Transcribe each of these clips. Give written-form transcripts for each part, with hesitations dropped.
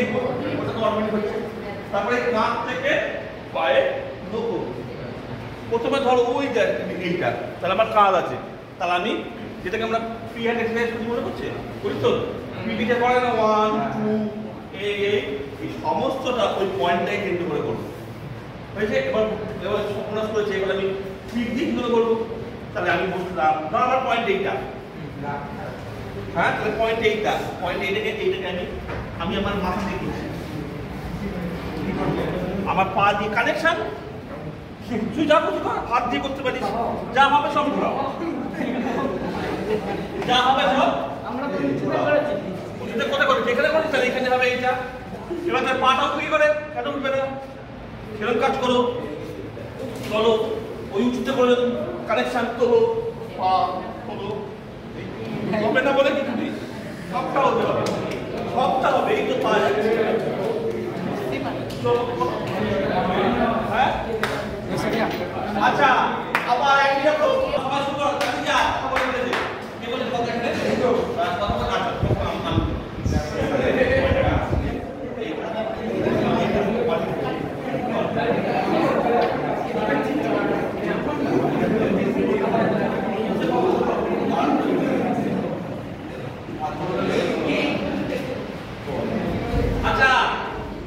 দেখবো ওটা তো অটোমেটিক হচ্ছে। তারপরে কাঁধ থেকে পায়ে নৌকো। প্রথমে ধরো ওই এইটা, তাহলে আমার কাঁধ আছে, তাহলে আমি যেটাকে আমরা ফ্রি হ্যান্ড এক্সারসাইজ মনে করছি করি তো, পিটিটা করে না 1 2 এই সমস্তটা ওই পয়েন্টটাই কেন্দ্র করে করবো। হয়েছে? এবার সপনাস করেছে, এবার আমি পিঠ দিক ধরে করবো। তাহলে আমি বসলাম, ধর আমার পয়েন্ট এইটা, হ্যাঁ, তাহলে পয়েন্ট এইটা আমি আমি আমার মাথা দিয়ে করছি, আমার পা দিয়ে কানেকশন, তুই যা করতে কর, হাত দিয়ে করতে পারিস, যা হবে সব ঘোরাও, যা হবে সব আমরা কোথায় করি, যেখানে করি তাহলে এখানে হবে এইটা। এবার তার পাটাও কি করে, কেন উঠবে না, সেরকম কাজ করো, চলো ওই উঁচুতে করে কানেকশন করো, পা হলো হবে না বলে কিছু নেই, সবটা হতে হবে, সবটা হবে, এই তো পা যাচ্ছে। হ্যাঁ আচ্ছা, আবার আইডিয়া তো আবার শুরু কর, কাছে যা খবর বলেছে কে বলে কথা এখানে কথা কাটা আচ্ছা,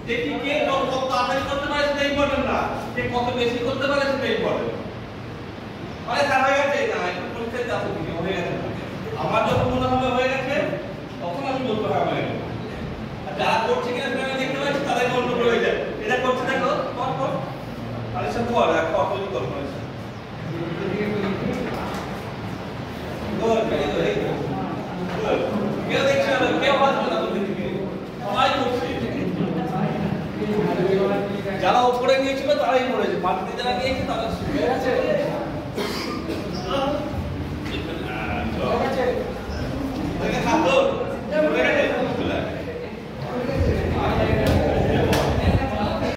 দেখি কে কত তাড়াতাড়ি করতে পারে সেটা ইম্পর্টেন্ট না, কে কত বেশি করতে পারে সেটা ইম্পর্টেন্ট। মানে স্যার হয়ে গেছে না, একটু পরীক্ষায় যাবো কি হয়ে গেছে, আমার যখন মনে হবে হয়ে গেছে তখন আমি বলতে হবে হয়ে গেছে। আর যারা করছে কিনা সেটা আমি দেখতে পাচ্ছি তাদের গল্প হয়ে যায়, এটা করছে দেখো কর কর তাহলে সব কর আর কত কর করে কেউ দেখছে না, কেউ আসবে না তোদের দিকে, সবাই করছে, যারা উপরে নিয়েছিল তারাই পড়েছে, মাটিতে যারা নিয়েছে তারা